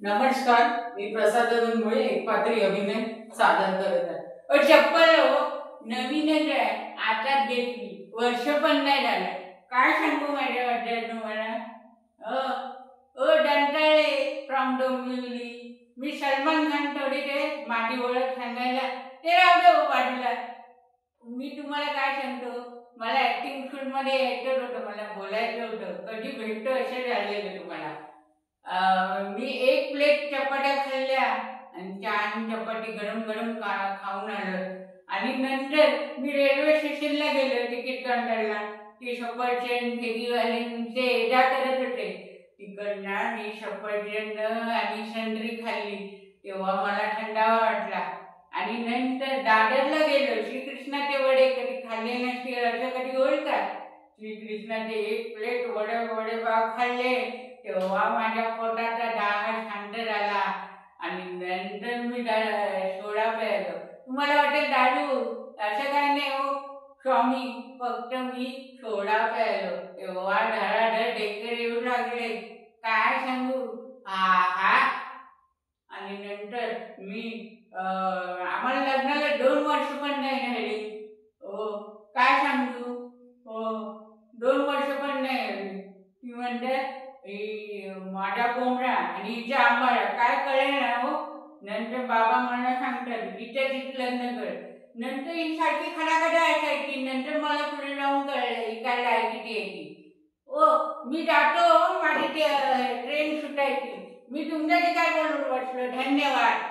नमस्कार, मी प्रसाद मुळे एक पात्री अभिनय सादर करत आहे। चप्पल नवीनच आहे, आताच घेतली, वर्ष पण नाही झालं। काय सांगू माझ्याबद्दल तुम्हाला? दंताळे फ्रॉम डोंबिवली। मी सलमान खान थोडी ते माझी ओळख सांगायला ते राहू दे बाजूला। मी तुम्हाला काय सांगतो, मला ऍक्टिंग फील्ड मध्ये यायचं होतं, मला बोलायचं होतं, कधी भेटतो असं झालेलं तुम्हाला। मी एक प्लेट चपात्या खाल्ल्या आणि छान चपाती गरम गरम खाऊन आलो आणि नंतर मी रेल्वे स्टेशनला गेलो तिकीट काउंटरला। ते सफरचंद फेरीवाल्यांचे एडा करत होते, तिकडनं मी सफरचंद आणि संत्री खाल्ली, तेव्हा मला थंडावा वाटला। आणि नंतर दादरला गेलो, श्रीकृष्णाचे वडे कधी खाल्ले नसतील असं कधी होईल का? श्रीकृष्णाचे एक प्लेट वडेपाव खाल्ले, तेव्हा माझ्या पोटाचा डाग शांत झाला आणि नंतर मी सोडा प्यायलो। तुम्हाला वाटेल दारू, असं काही नाही हो स्वामी, फक्त मी सोडा प्यायलो, तेव्हा धडाधड ढेकर येऊ लागले, काय सांगू। हा आणि नंतर मी आम्हाला लग्नाला 2 वर्ष पण नाही झाली, काय सांगू। 2 वर्ष पण नाही झाली। ती म्हणते माझा कोंबडा आणि हिच्या आंबाळा काय कळेल ना हो। नंतर बाबा मला सांगतात तिथे लग्न कर। नंतर ही सारखी खडाखडा असायची, नंतर मला पुढे जाऊन कळलं ही काय लायकीची यायची। मी जातो, माझी ट्रेन सुटायची। मी तुमच्याशी काय बोलून बसलो, धन्यवाद।